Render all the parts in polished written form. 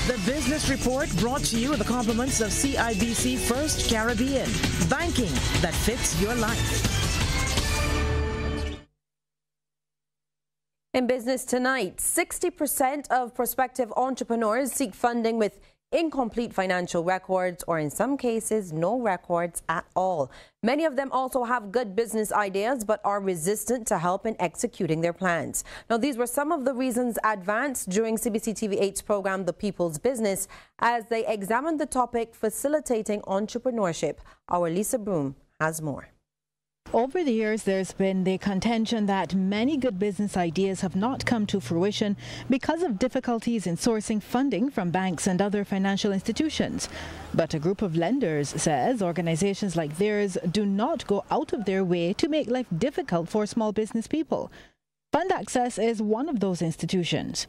The Business Report brought to you with the compliments of CIBC First Caribbean. Banking that fits your life. In business tonight, 60% of prospective entrepreneurs seek funding with incomplete financial records, or in some cases, no records at all. Many of them also have good business ideas but are resistant to help in executing their plans. Now, these were some of the reasons advanced during CBC TV8's program, The People's Business, as they examined the topic facilitating entrepreneurship. Our Lisa Broom has more. Over the years, there's been the contention that many good business ideas have not come to fruition because of difficulties in sourcing funding from banks and other financial institutions. But a group of lenders says organizations like theirs do not go out of their way to make life difficult for small business people. Fund Access is one of those institutions.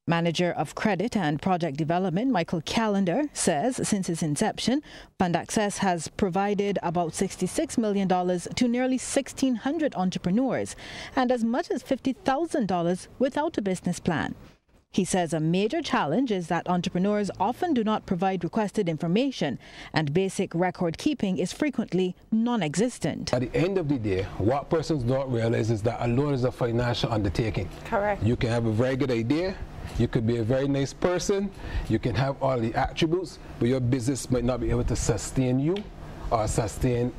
Manager of Credit and Project Development, Michael Callender, says since its inception, Fund Access has provided about $66 million to nearly 1,600 entrepreneurs and as much as $50,000 without a business plan. He says a major challenge is that entrepreneurs often do not provide requested information and basic record keeping is frequently non-existent. At the end of the day, what persons don't realize is that a loan is a financial undertaking. Correct. You can have a very good idea. You could be a very nice person, you can have all the attributes, but your business might not be able to sustain you or sustain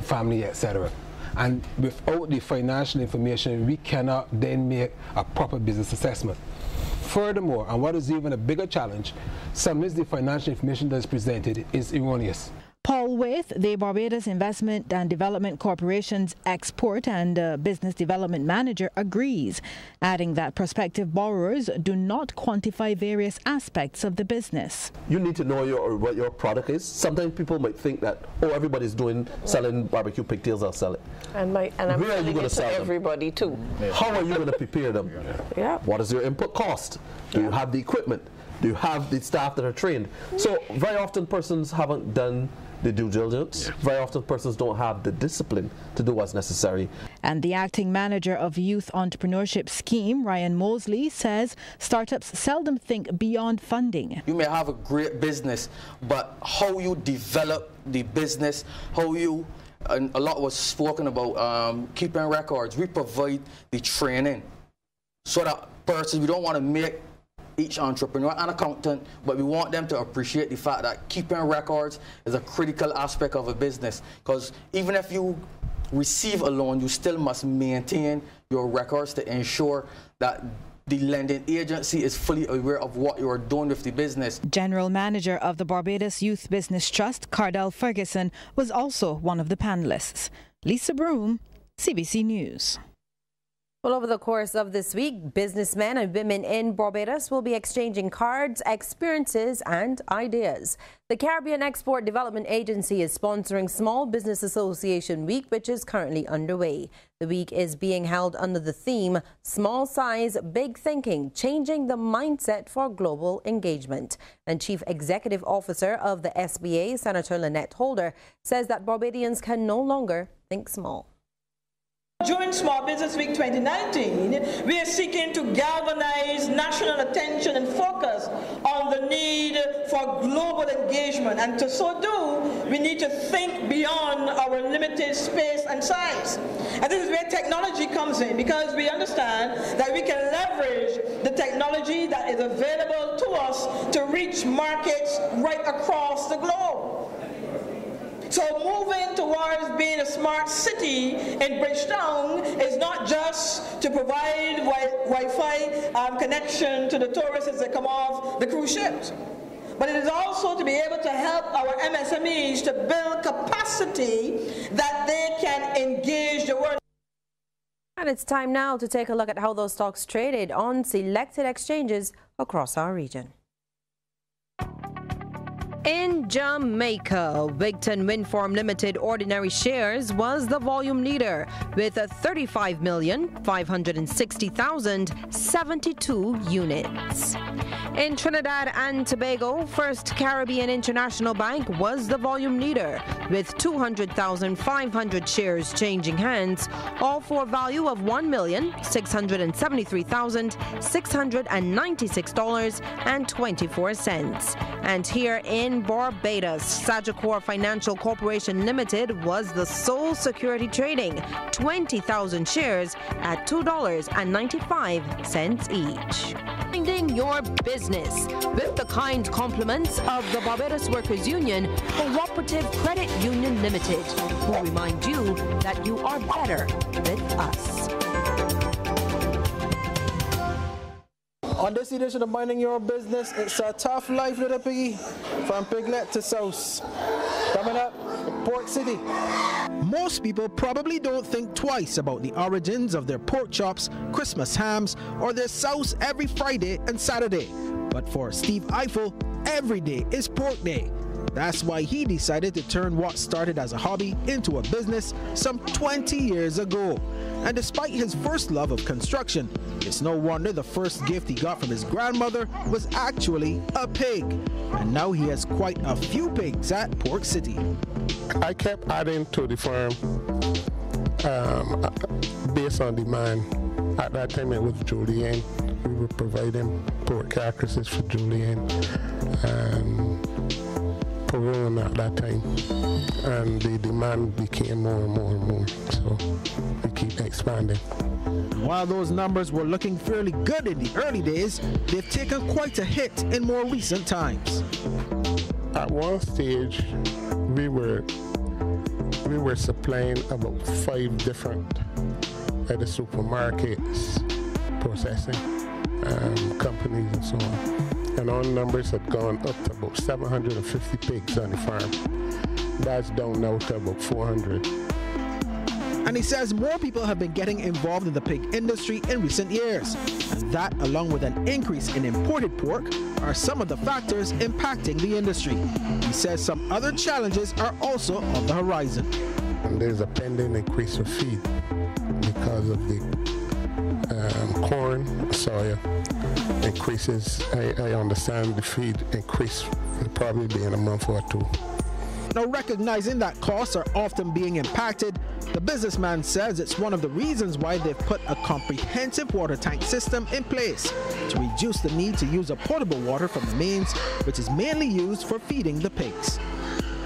family, etc. And without the financial information, we cannot then make a proper business assessment. Furthermore, and what is even a bigger challenge, sometimes the financial information that is presented is erroneous. Paul Waith, the Barbados Investment and Development Corporation's Export and Business Development Manager, agrees, adding that prospective borrowers do not quantify various aspects of the business. You need to know what your product is. Sometimes people might think that, oh, everybody's selling barbecue pigtails, I'll sell it. And I'm selling it to everybody too. How are you going to prepare them? Yeah. What is your input cost? Do you have the equipment? Do you have the staff that are trained? So very often persons haven't done the due diligence. Very often persons don't have the discipline to do what's necessary. And the acting manager of Youth Entrepreneurship Scheme, Ryan Mosley, says startups seldom think beyond funding. You may have a great business, but how you develop the business, and a lot was spoken about keeping records. We provide the training so that persons, we don't want to make each entrepreneur an accountant, but we want them to appreciate the fact that keeping records is a critical aspect of a business, because even if you receive a loan, you still must maintain your records to ensure that the lending agency is fully aware of what you are doing with the business. General Manager of the Barbados Youth Business Trust, Cardell Ferguson, was also one of the panelists. Lisa Broom, CBC News. Well, over the course of this week, businessmen and women in Barbados will be exchanging cards, experiences and ideas. The Caribbean Export Development Agency is sponsoring Small Business Association Week, which is currently underway. The week is being held under the theme, Small Size, Big Thinking, Changing the Mindset for Global Engagement. And Chief Executive Officer of the SBA, Senator Lynette Holder, says that Barbadians can no longer think small. During Small Business Week 2019, we are seeking to galvanize national attention and focus on the need for global engagement. And to so do, we need to think beyond our limited space and size. And this is where technology comes in, because we understand that we can leverage the technology that is available to us to reach markets right across the globe. So moving towards being a smart city in Bridgetown is not just to provide Wi-Fi connection to the tourists as they come off the cruise ships, but it is also to be able to help our MSMEs to build capacity that they can engage the world. And it's time now to take a look at how those stocks traded on selected exchanges across our region. In Jamaica, Wigton Windfarm Limited ordinary shares was the volume leader with 35,560,072 units. In Trinidad and Tobago, First Caribbean International Bank was the volume leader with 200,500 shares changing hands, all for a value of $1,673,696.24. And here in Barbados, Sagicor Financial Corporation Limited was the sole security trading 20,000 shares at $2.95 each. Finding your business with the kind compliments of the Barbados Workers Union Cooperative Credit Union Limited, who remind you that you are better with us. On this edition of Minding Your Business, it's a tough life, little piggy, from Piglet to South. Coming up, Port City. Most people probably don't think twice about the origins of their pork chops, Christmas hams, or their sauce every Friday and Saturday. But for Steve Eiffel, every day is pork day. That's why he decided to turn what started as a hobby into a business some 20 years ago. And despite his first love of construction, it's no wonder the first gift he got from his grandmother was actually a pig. And now he has quite a few pigs at Port City. I kept adding to the farm based on demand. At that time it was Julienne. We were providing pork carcasses for Julienne and Peron at that time, and the demand became more and more and more, so we keep expanding. While those numbers were looking fairly good in the early days, they've taken quite a hit in more recent times. At one stage, we were supplying about 5 different at the supermarkets, processing companies and so on. And our numbers had gone up to about 750 pigs on the farm. That's down now to about 400. And he says more people have been getting involved in the pig industry in recent years. And that, along with an increase in imported pork, are some of the factors impacting the industry. He says some other challenges are also on the horizon. And there's a pending increase of feed because of the corn, soya increases. I understand the feed increase will probably be in a month or two. Now, recognizing that costs are often being impacted, the businessman says it's one of the reasons why they've put a comprehensive water tank system in place to reduce the need to use a potable water from the mains, which is mainly used for feeding the pigs.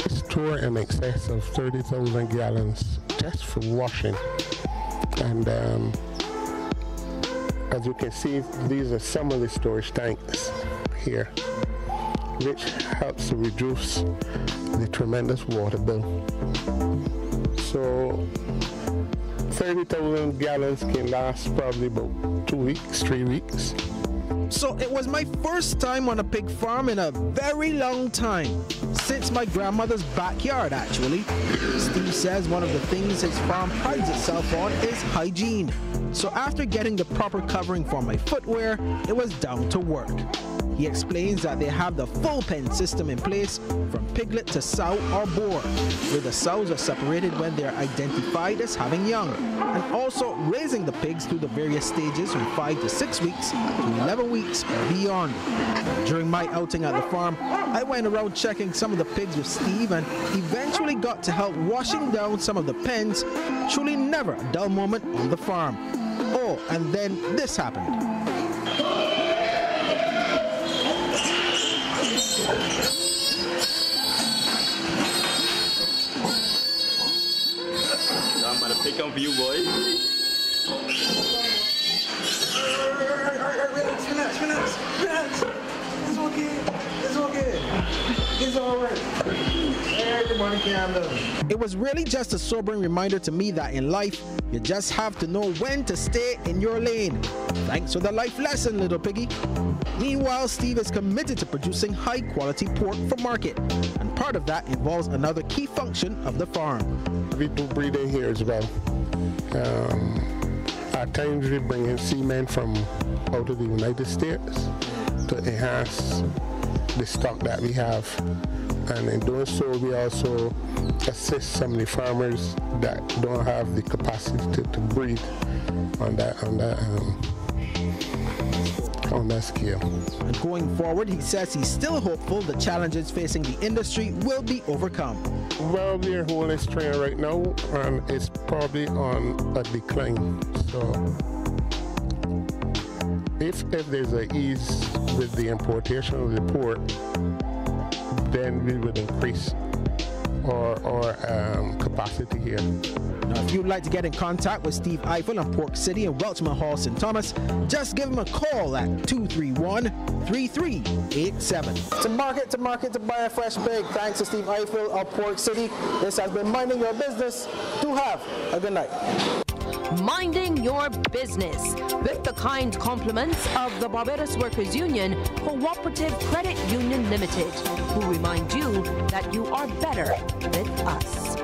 We store in excess of 30,000 gallons just for washing. And as you can see, these are some of the storage tanks here, which helps to reduce the tremendous water bill. So 30,000 gallons can last probably about 2 weeks, 3 weeks. So it was my first time on a pig farm in a very long time, since my grandmother's backyard actually. Steve says one of the things his farm prides itself on is hygiene. So after getting the proper covering for my footwear, it was down to work. He explains that they have the full pen system in place from piglet to sow or boar, where the sows are separated when they are identified as having young, and also raising the pigs through the various stages from 5 to 6 weeks to 11 weeks or beyond. During my outing at the farm, I went around checking some of the pigs with Steve and eventually got to help washing down some of the pens. Truly never a dull moment on the farm. Oh, and then this happened. I'm gonna pick up you, boy. Relax. It's okay. It's all right. It was really just a sobering reminder to me that in life, you just have to know when to stay in your lane. Thanks for the life lesson, little piggy. Meanwhile, Steve is committed to producing high-quality pork for market, and part of that involves another key function of the farm. We do breeding here as well. At times we bring in seamen from out of the United States to enhance the stock that we have. And in doing so, we also assist some of the farmers that don't have the capacity to breed on that scale. And going forward, he says he's still hopeful the challenges facing the industry will be overcome. Well, we're holding strain right now, and it's probably on a decline. So if there's an ease with the importation of the pork, then we would increase our capacity here. Now, if you'd like to get in contact with Steve Eiffel on Pork City and Welchman Hall, St. Thomas, just give him a call at 231-3387. To market, to buy a fresh pig. Thanks to Steve Eiffel of Pork City. This has been Minding Your Business. Do have a good night. Minding Your Business, with the kind compliments of the Barbados Workers Union Cooperative Credit Union Limited, who remind you that you are better with us.